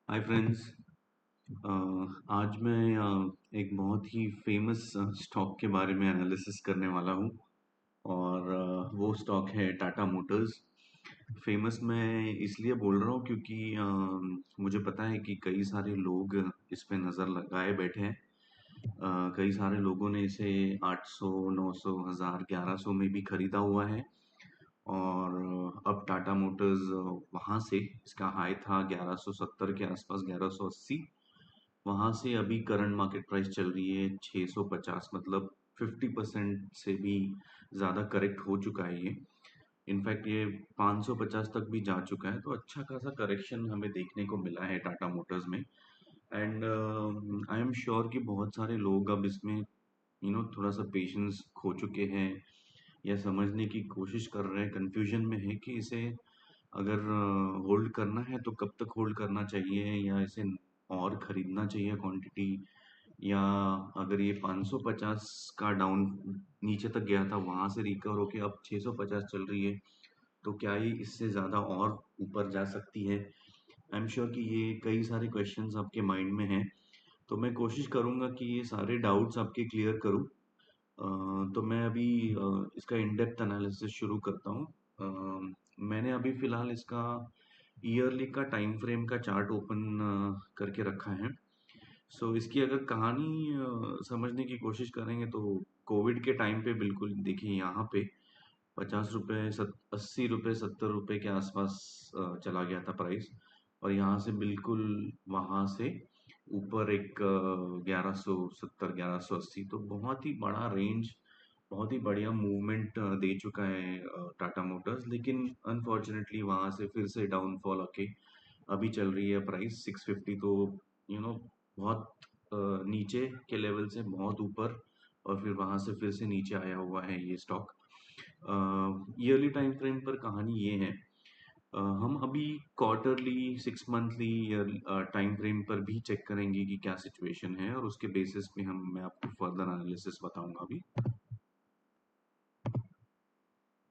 Hi friends. आज मैं एक बहुत ही फेमस स्टॉक के बारे में एनालिसिस करने वाला हूँ और वो स्टॉक है टाटा मोटर्स। फेमस मैं इसलिए बोल रहा हूँ क्योंकि मुझे पता है कि कई सारे लोग इस पे नज़र लगाए बैठे हैं। कई सारे लोगों ने इसे 800, 900, 1000, 1100 में भी खरीदा हुआ है और अब टाटा मोटर्स वहाँ से इसका हाई था 1170 के आसपास, 1180। वहाँ से अभी करंट मार्केट प्राइस चल रही है 650, मतलब 50% से भी ज़्यादा करेक्ट हो चुका है ये। इनफैक्ट ये 550 तक भी जा चुका है, तो अच्छा खासा करेक्शन हमें देखने को मिला है टाटा मोटर्स में। एंड आई एम श्योर कि बहुत सारे लोग अब इसमें थोड़ा सा पेशेंस खो चुके हैं या समझने की कोशिश कर रहे हैं, कंफ्यूजन में है कि इसे अगर होल्ड करना है तो कब तक होल्ड करना चाहिए या इसे और खरीदना चाहिए क्वांटिटी, या अगर ये 550 का डाउन नीचे तक गया था वहां से रिकवर होके अब 650 चल रही है, तो क्या ये इससे ज़्यादा और ऊपर जा सकती है। आई एम श्योर कि ये कई सारे क्वेश्चंस आपके माइंड में हैं, तो मैं कोशिश करूंगा कि ये सारे डाउट्स आपके क्लियर करूं। तो मैं अभी इसका इन डेप्थ एनालिसिस शुरू करता हूँ। मैंने अभी फ़िलहाल इसका ईयरली का टाइम फ्रेम का चार्ट ओपन करके रखा है। सो इसकी अगर कहानी समझने की कोशिश करेंगे तो कोविड के टाइम पे बिल्कुल देखिए यहाँ पे 50 रुपये, 80 रुपये, 70 रुपये के आसपास चला गया था प्राइस। और यहाँ से बिल्कुल वहाँ से ऊपर एक 1170, 1180, तो बहुत ही बड़ा रेंज, बहुत ही बढ़िया मूवमेंट दे चुका है टाटा मोटर्स। लेकिन अनफॉर्चुनेटली वहाँ से फिर से डाउनफॉल आके अभी चल रही है प्राइस 650। तो यू नो बहुत नीचे के लेवल से बहुत ऊपर, और फिर वहाँ से फिर से नीचे आया हुआ है ये स्टॉक। ईयरली टाइम फ्रेम पर कहानी ये है। हम अभी क्वार्टरली, 6 मंथली टाइम फ्रेम पर भी चेक करेंगे कि क्या सिचुएशन है, और उसके बेसिस पे मैं आपको फर्दर एनालिसिस बताऊंगा अभी।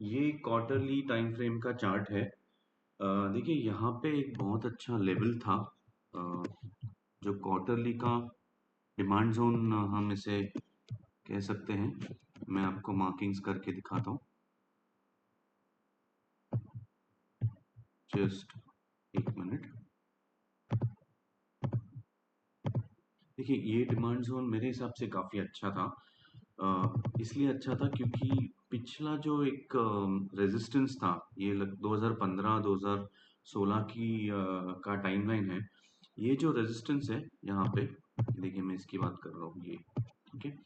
ये क्वार्टरली टाइम फ्रेम का चार्ट है। देखिए यहाँ पे एक बहुत अच्छा लेवल था, अ, जो क्वार्टरली का डिमांड जोन हम इसे कह सकते हैं। मैं आपको मार्किंग्स करके दिखाता हूँ, जस्ट एक मिनट। देखिए ये डिमांड जोन मेरे हिसाब से काफ़ी अच्छा था। इसलिए अच्छा था क्योंकि पिछला जो एक रेजिस्टेंस था, ये 2015, 2016 की का टाइमलाइन है। ये जो रेजिस्टेंस है यहाँ पे, देखिए मैं इसकी बात कर रहा हूँ, ये ठीक है।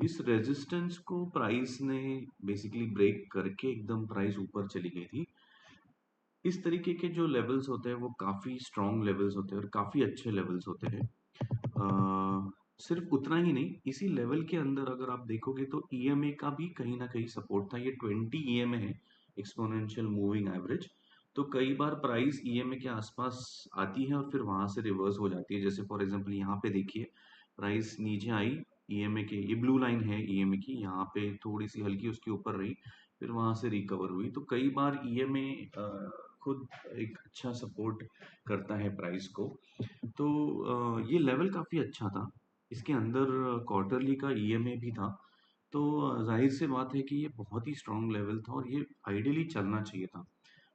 इस रेजिस्टेंस को प्राइस ने बेसिकली ब्रेक करके एकदम प्राइस ऊपर चली गई थी। इस तरीके के जो लेवल्स होते हैं वो काफ़ी स्ट्रॉन्ग लेवल्स होते हैं और काफ़ी अच्छे लेवल्स होते हैं। सिर्फ उतना ही नहीं, इसी लेवल के अंदर अगर आप देखोगे तो ईएमए का भी कहीं ना कहीं सपोर्ट था। ये 20 ईएमए है, एक्सपोनेंशियल मूविंग एवरेज। तो कई बार प्राइस ईएमए के आसपास आती है और फिर वहां से रिवर्स हो जाती है। जैसे फॉर एग्जांपल यहाँ पे देखिए, प्राइस नीचे आई ईएमए के, ये ब्लू लाइन है ईएमए की, यहाँ पे थोड़ी सी हल्की उसके ऊपर रही, फिर वहां से रिकवर हुई। तो कई बार ईएमए खुद एक अच्छा सपोर्ट करता है प्राइस को। तो ये लेवल काफ़ी अच्छा था। इसके अंदर क्वार्टरली का ईएमए भी था। तो ज़ाहिर सी बात है कि ये बहुत ही स्ट्रॉन्ग लेवल था और ये आइडियली चलना चाहिए था।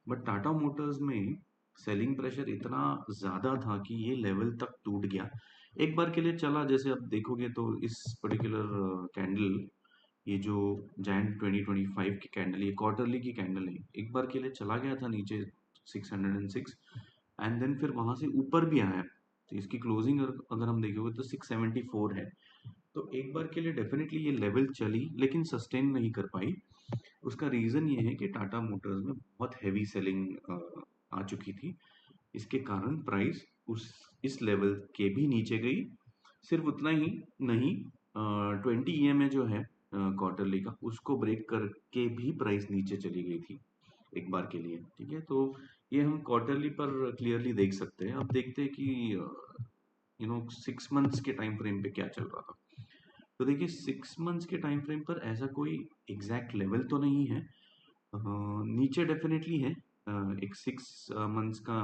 बट टाटा मोटर्स में सेलिंग प्रेशर इतना ज़्यादा था कि ये लेवल तक टूट गया। एक बार के लिए चला, जैसे आप देखोगे तो इस पर्टिकुलर कैंडल, ये जो जैन 2025 की कैंडल, ये क्वार्टरली की कैंडल है, एक बार के लिए चला गया था नीचे 606, एंड देन फिर वहां से ऊपर भी आया। तो इसकी क्लोजिंग अगर हम देखेंगे तो 674 है। तो एक बार के लिए डेफिनेटली ये लेवल चली लेकिन सस्टेन नहीं कर पाई। उसका रीज़न ये है कि टाटा मोटर्स में बहुत हैवी सेलिंग आ चुकी थी। इसके कारण प्राइस उस इस लेवल के भी नीचे गई। सिर्फ उतना ही नहीं, 20 ईएमए जो है क्वार्टरली का, उसको ब्रेक करके भी प्राइस नीचे चली गई थी एक बार के लिए। ठीक है, तो ये हम क्वार्टरली पर क्लियरली देख सकते हैं। अब देखते हैं कि 6 मंथ्स के टाइम फ्रेम पे क्या चल रहा था। तो देखिए 6 मंथ्स के टाइम फ्रेम पर ऐसा कोई एग्जैक्ट लेवल तो नहीं है। नीचे डेफिनेटली है, एक 6 मंथ्स का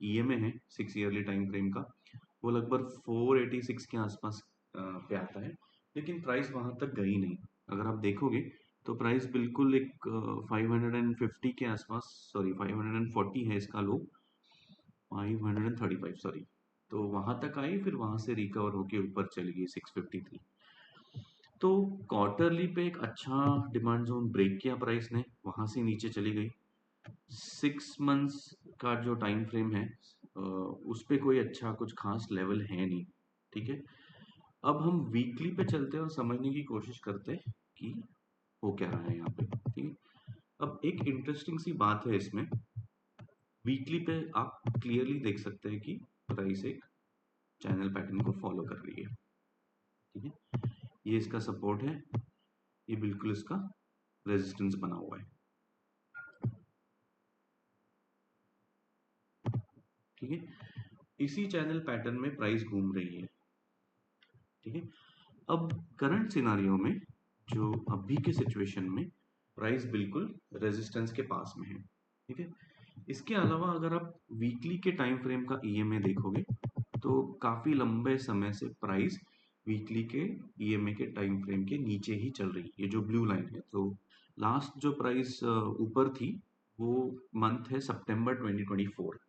ईएमए है, 6 ईयरली टाइम फ्रेम का। वो लगभग 486 के आसपास पे आता है, लेकिन प्राइस वहां तक गई नहीं। अगर आप देखोगे तो प्राइस बिल्कुल एक 550 के आसपास, सॉरी 540 है इसका लो, 535 सॉरी। तो वहां तक आई, फिर वहां से रिकवर होके ऊपर चली गई 653। तो क्वार्टरली पे एक अच्छा डिमांड जोन ब्रेक किया प्राइस ने, वहां से नीचे चली गई। 6 मंथ्स का जो टाइम फ्रेम है, उस पे कोई अच्छा कुछ खास लेवल है नहीं। ठीक है, अब हम वीकली पे चलते हैं और समझने की कोशिश करते हैं कि हो क्या रहा है यहाँ पे। ठीक है, अब एक इंटरेस्टिंग सी बात है इसमें, वीकली पे आप क्लियरली देख सकते हैं कि प्राइस एक चैनल पैटर्न को फॉलो कर रही है। ठीक है, ये इसका सपोर्ट है, ये बिल्कुल इसका रेजिस्टेंस बना हुआ है। ठीक है, इसी चैनल पैटर्न में प्राइस घूम रही है। ठीक है, अब करंट सिनारियो में, जो अभी के सिचुएशन में, प्राइस बिल्कुल रेजिस्टेंस के पास में है। ठीक है, इसके अलावा अगर आप वीकली के टाइम फ्रेम का ईएमए देखोगे तो काफी लंबे समय से प्राइस वीकली के ईएमए के टाइम फ्रेम के नीचे ही चल रही है, ये जो ब्लू लाइन है। तो लास्ट जो प्राइस ऊपर थी वो मंथ है सितंबर 2024।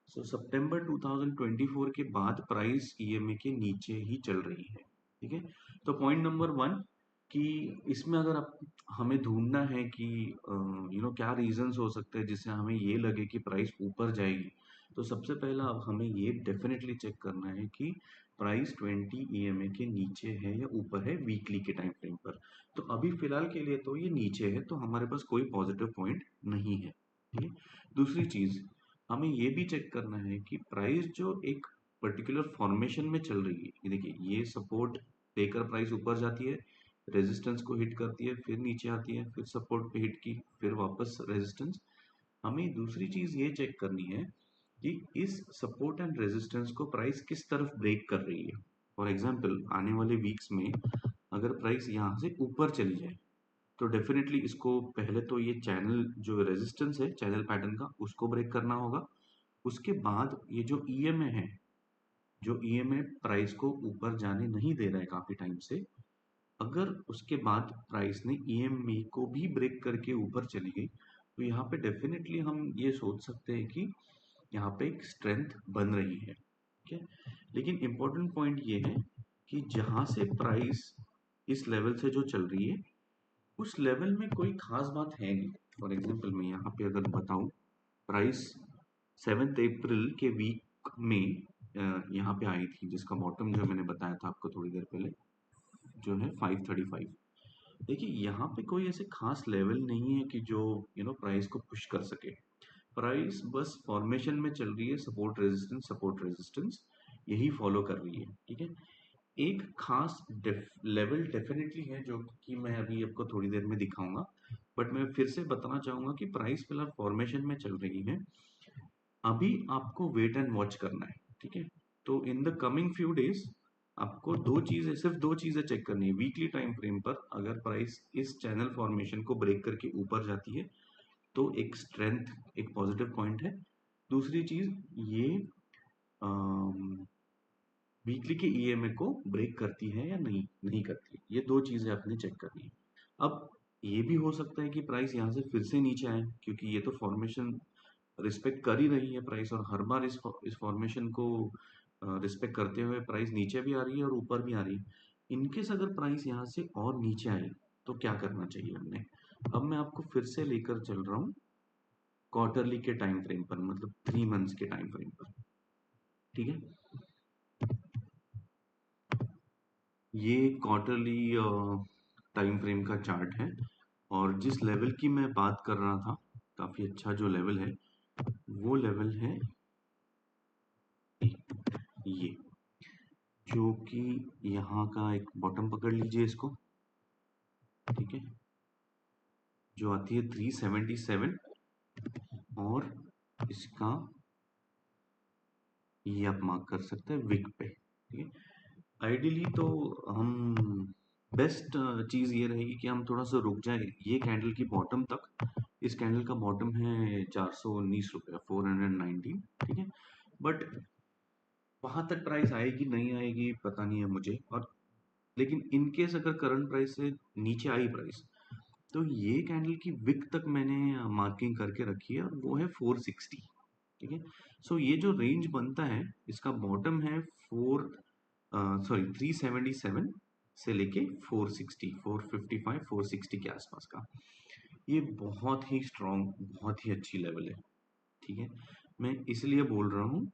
सो सितंबर 2024 के बाद प्राइस ईएमए के नीचे ही चल रही है। ठीक है, तो पॉइंट नंबर वन, कि इसमें अगर आप हमें ढूंढना है कि क्या रीजंस हो सकते हैं जिससे हमें ये लगे कि प्राइस ऊपर जाएगी, तो सबसे पहला अब हमें ये डेफिनेटली चेक करना है कि प्राइस 20 ईएमए के नीचे है या ऊपर है वीकली के टाइम फ्रेम पर। तो अभी फिलहाल के लिए तो ये नीचे है, तो हमारे पास कोई पॉजिटिव पॉइंट नहीं है। ठीक है, दूसरी चीज, हमें ये भी चेक करना है कि प्राइस जो एक पर्टिकुलर फॉर्मेशन में चल रही है, ये देखिए, ये सपोर्ट देकर प्राइस ऊपर जाती है, रेजिस्टेंस को हिट करती है, फिर नीचे आती है, फिर सपोर्ट पे हिट की, फिर वापस रेजिस्टेंस। हमें दूसरी चीज ये चेक करनी है कि इस सपोर्ट एंड रेजिस्टेंस को प्राइस किस तरफ ब्रेक कर रही है। फॉर एग्जाम्पल, आने वाले वीक्स में अगर प्राइस यहाँ से ऊपर चली जाए तो डेफिनेटली इसको पहले तो ये चैनल जो रेजिस्टेंस है चैनल पैटर्न का, उसको ब्रेक करना होगा। उसके बाद ये जो ईएमए है, जो ईएमए प्राइस को ऊपर जाने नहीं दे रहा है काफी टाइम से, अगर उसके बाद प्राइस ने ईएमए को भी ब्रेक करके ऊपर चली गई, तो यहाँ पे डेफिनेटली हम ये सोच सकते हैं कि यहाँ पे एक स्ट्रेंथ बन रही है। ठीक है, लेकिन इम्पोर्टेंट पॉइंट ये है कि जहां से प्राइस इस लेवल से जो चल रही है, उस लेवल में कोई खास बात है नहीं। फॉर एग्जाम्पल, मैं यहाँ पे अगर बताऊं, प्राइस 7 अप्रैल के वीक में यहाँ पे आई थी, जिसका बॉटम जो मैंने बताया था आपको थोड़ी देर पहले, जो है 535। देखिए, यहाँ पे कोई ऐसे खास लेवल नहीं है कि जो प्राइस को पुश कर सके। प्राइस बस फॉर्मेशन में चल रही है, सपोर्ट रेजिस्टेंस यही फॉलो कर रही है। ठीक है, एक खास लेवल डेफिनेटली है जो कि मैं अभी आपको थोड़ी देर में दिखाऊंगा, बट मैं फिर से बताना चाहूंगा कि प्राइस फिलहाल फॉर्मेशन में चल रही है। अभी आपको वेट एंड वॉच करना है। ठीक है, तो in the coming few days आपको सिर्फ दो चीजें चेक करनी है। वीकली टाइम फ्रेम पर अगर प्राइस इस चैनल फॉर्मेशन को ब्रेक करके ऊपर जाती है तो एक स्ट्रेंथ, एक पॉजिटिव पॉइंट है। दूसरी चीज, ये वीकली के ईएमए को ब्रेक करती है या नहीं नहीं करती है, ये दो चीजें आपने चेक करनी है। अब ये भी हो सकता है कि प्राइस यहाँ से फिर से नीचे आए, क्योंकि ये तो फॉर्मेशन रिस्पेक्ट कर ही रही है प्राइस, और हर बार इस फॉर्मेशन को रिस्पेक्ट करते हुए प्राइस नीचे भी आ रही है और ऊपर भी आ रही है। इनकेस अगर प्राइस यहाँ से और नीचे आए तो क्या करना चाहिए हमने। अब मैं आपको फिर से लेकर चल रहा हूँ क्वार्टरली के टाइम फ्रेम पर, मतलब 3 मंथ्स के टाइम फ्रेम पर। ठीक है, ये क्वार्टरली टाइम फ्रेम का चार्ट है, और जिस लेवल की मैं बात कर रहा था, काफी अच्छा जो लेवल है, वो लेवल है ये, जो कि यहाँ का एक बॉटम पकड़ लीजिए इसको। ठीक है, जो आती है 377, और इसका ये आप मार्क कर सकते हैं विक पे। ठीक है, आइडियली तो हम बेस्ट चीज़ ये रहेगी कि हम थोड़ा सा रुक जाए ये कैंडल की बॉटम तक। इस कैंडल का बॉटम है 419 रुपये, 419, ठीक है। बट वहां तक प्राइस आएगी नहीं आएगी पता नहीं है मुझे। और लेकिन इन केस अगर करंट प्राइस से नीचे आई प्राइस, तो ये कैंडल की विक तक मैंने मार्किंग करके रखी है और वो है 460, ठीक है। सो ये जो रेंज बनता है, इसका बॉटम है 377 से लेके 460, 455, 460 के आसपास का। ये बहुत ही स्ट्रांग, बहुत ही अच्छी लेवल है, ठीक है। मैं इसलिए बोल रहा हूँ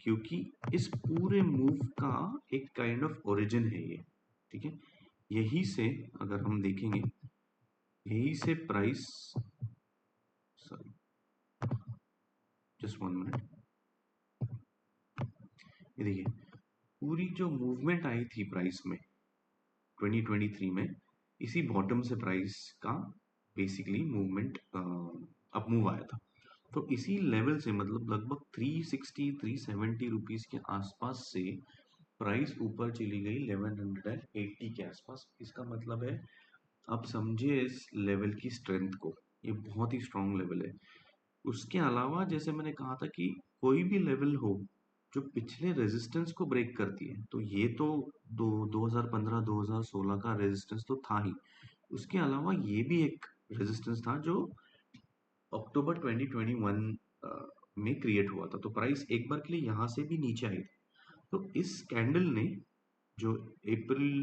क्योंकि इस पूरे मूव का एक काइंड ऑफ ओरिजिन है ये, ठीक है। यही से अगर हम देखेंगे, यही से प्राइस, सॉरी जस्ट 1 मिनट, ये देखिए पूरी जो मूवमेंट आई थी प्राइस में 2023 में, इसी बॉटम से प्राइस का बेसिकली मूवमेंट अप मूव आया था। तो इसी लेवल से मतलब लगभग 360 370 रुपीस के आसपास से प्राइस ऊपर चली गई 1180 के आसपास। इसका मतलब है, आप समझिए इस लेवल की स्ट्रेंथ को, ये बहुत ही स्ट्रांग लेवल है। उसके अलावा जैसे मैंने कहा था कि कोई भी लेवल हो जो पिछले रेजिस्टेंस को ब्रेक करती है, तो ये तो 2015 2016 का रेजिस्टेंस तो था ही। उसके अलावा ये भी एक रेजिस्टेंस था जो अक्टूबर 2021 में क्रिएट हुआ था। तो प्राइस एक बार के लिए यहाँ से भी नीचे आई थी। तो इस कैंडल ने जो अप्रैल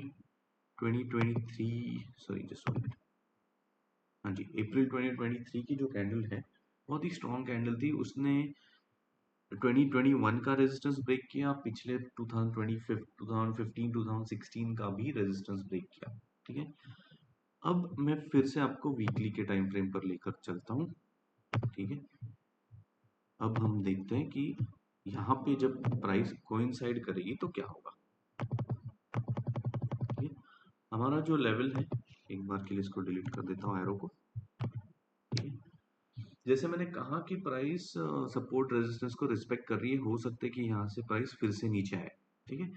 2023, सॉरी जस्ट 1 मिनट, हाँ जी, अप्रैल 2023 की जो कैंडल है, बहुत ही स्ट्रॉन्ग कैंडल थी। उसने 2021 का रेजिस्टेंस ब्रेक किया, पिछले 2025 2015 2016 का भी रेजिस्टेंस ब्रेक किया, ठीक है। अब मैं फिर से आपको वीकली के टाइम फ्रेम पर लेकर चलता हूँ, ठीक है। अब हम देखते हैं कि यहाँ पे जब प्राइस कोइंसाइड करेगी तो क्या होगा, ठीक है। हमारा जो लेवल है, एक बार के लिए इसको डिलीट कर देता हूँ एरो को, ठीक है। जैसे मैंने कहा कि प्राइस सपोर्ट रेजिस्टेंस को रिस्पेक्ट कर रही है, हो सकता है कि यहाँ से प्राइस फिर से नीचे आए, ठीक है।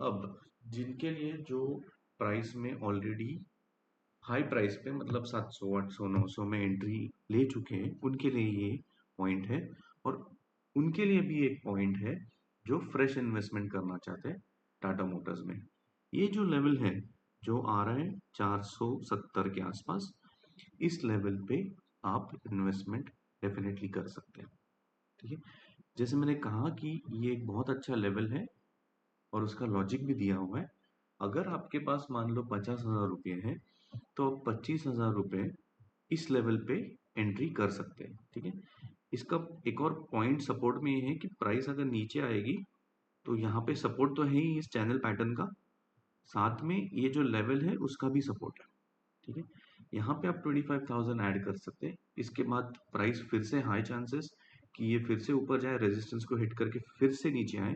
अब जिनके लिए जो प्राइस में ऑलरेडी हाई प्राइस पे मतलब 700 800 900 में एंट्री ले चुके हैं, उनके लिए ये पॉइंट है। और उनके लिए भी एक पॉइंट है जो फ्रेश इन्वेस्टमेंट करना चाहते हैं टाटा मोटर्स में। ये जो लेवल है जो आ रहा है 470 के आसपास, इस लेवल पे आप इन्वेस्टमेंट डेफिनेटली कर सकते हैं, ठीक है। जैसे मैंने कहा कि ये एक बहुत अच्छा लेवल है और उसका लॉजिक भी दिया हुआ है। अगर आपके पास मान लो 50,000 रुपये है, तो आप 25,000 रुपये इस लेवल पे एंट्री कर सकते हैं, ठीक है। इसका एक और पॉइंट सपोर्ट में ये है कि प्राइस अगर नीचे आएगी, तो यहाँ पे सपोर्ट तो है ही इस चैनल पैटर्न का, साथ में ये जो लेवल है उसका भी सपोर्ट है, ठीक है। यहाँ पे आप 25,000 ऐड कर सकते हैं। इसके बाद प्राइस फिर से हाई चांसेस कि ये फिर से ऊपर जाए, रेजिस्टेंस को हिट करके फिर से नीचे आए।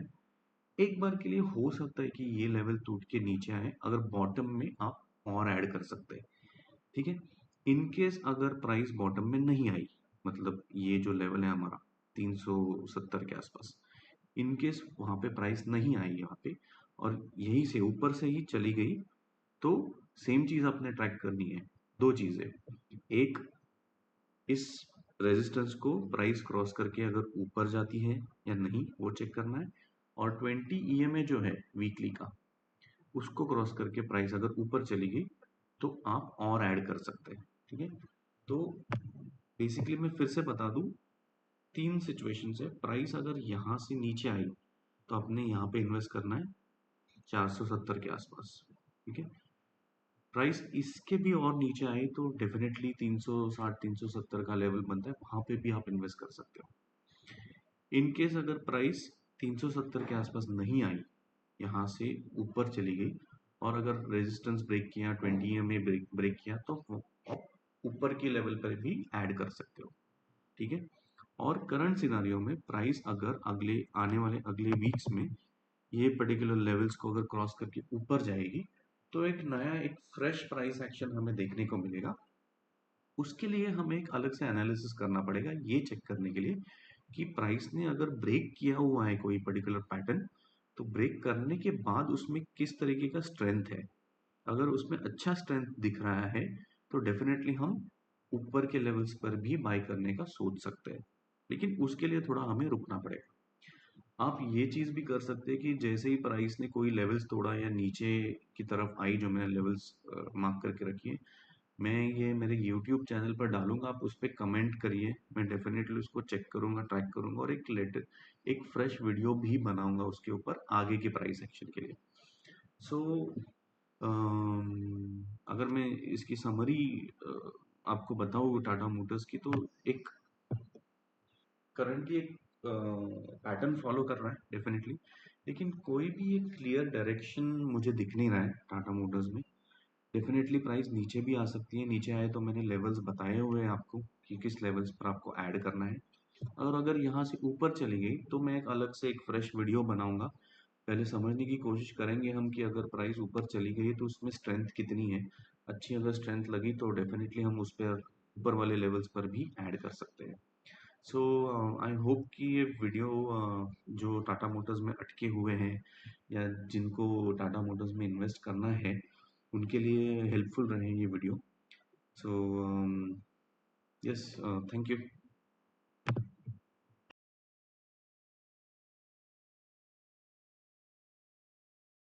एक बार के लिए हो सकता है कि ये लेवल टूट के नीचे आए, अगर बॉटम में आप और ऐड कर सकते हैं, ठीक है। इन केस अगर प्राइस बॉटम में नहीं आई, मतलब ये जो लेवल है हमारा 370 के आसपास, इन केस वहां पे प्राइस नहीं आई यहाँ पे और यहीं से ऊपर से ही चली गई, तो सेम चीज आपने ट्रैक करनी है। दो चीजें, एक, इस रेजिस्टेंस को प्राइस क्रॉस करके अगर ऊपर जाती है या नहीं वो चेक करना है। और 20 ईएमए जो है वीकली का, उसको क्रॉस करके प्राइस अगर ऊपर चली गई तो आप और ऐड कर सकते हैं, ठीक है। तो बेसिकली मैं फिर से बता दूं, तीन सिचुएशन है। प्राइस अगर यहाँ से नीचे आई तो आपने यहाँ पे इन्वेस्ट करना है 470 के आसपास, ठीक है। प्राइस इसके भी और नीचे आए तो डेफिनेटली 360 370 का लेवल बनता है, वहां पे भी आप इन्वेस्ट कर सकते हो। इन केस अगर प्राइस 370 के आसपास नहीं आई, यहाँ से ऊपर चली गई और अगर रेजिस्टेंस ब्रेक किया, 20 में ब्रेक किया, तो आप ऊपर के लेवल पर भी ऐड कर सकते हो, ठीक है। और करंट सिनारियो में प्राइस अगर अगले आने वाले अगले वीक्स में ये पर्टिकुलर लेवल्स को अगर क्रॉस करके ऊपर जाएगी, तो एक नया एक फ्रेश प्राइस एक्शन हमें देखने को मिलेगा। उसके लिए हमें एक अलग से एनालिसिस करना पड़ेगा ये चेक करने के लिए कि प्राइस ने अगर ब्रेक किया हुआ है कोई पर्टिकुलर पैटर्न, तो ब्रेक करने के बाद उसमें किस तरीके का स्ट्रेंथ है, अगर उसमें अच्छा स्ट्रेंथ दिख रहा है तो डेफिनेटली हम ऊपर के लेवल्स पर भी बाय करने का सोच सकते हैं, लेकिन उसके लिए थोड़ा हमें रुकना पड़ेगा। आप ये चीज़ भी कर सकते हैं कि जैसे ही प्राइस ने कोई लेवल्स तोड़ा या नीचे की तरफ आई, जो मैंने लेवल्स मार्क करके रखी है, मैं ये मेरे यूट्यूब चैनल पर डालूंगा, आप उस पर कमेंट करिए, मैं डेफिनेटली उसको चेक करूंगा, ट्रैक करूंगा और एक फ्रेश वीडियो भी बनाऊंगा उसके ऊपर आगे के प्राइस एक्शन के लिए। सो अगर मैं इसकी समरी आपको बताऊँ टाटा मोटर्स की, तो एक करंटली एक पैटर्न फॉलो कर रहा है डेफिनेटली, लेकिन कोई भी एक क्लियर डायरेक्शन मुझे दिख नहीं रहा है टाटा मोटर्स में। डेफिनेटली प्राइस नीचे भी आ सकती है, नीचे आए तो मैंने लेवल्स बताए हुए हैं आपको कि किस लेवल्स पर आपको ऐड करना है। और अगर यहाँ से ऊपर चली गई तो मैं एक अलग से एक फ्रेश वीडियो बनाऊंगा। पहले समझने की कोशिश करेंगे हम कि अगर प्राइस ऊपर चली गई तो उसमें स्ट्रेंथ कितनी है। अच्छी अगर स्ट्रेंथ लगी तो डेफिनेटली हम उस पर ऊपर वाले लेवल्स पर भी ऐड कर सकते हैं। सो आई होप कि ये वीडियो जो टाटा मोटर्स में अटके हुए हैं या जिनको टाटा मोटर्स में इन्वेस्ट करना है, उनके लिए हेल्पफुल रहे ये video. So yes, thank you.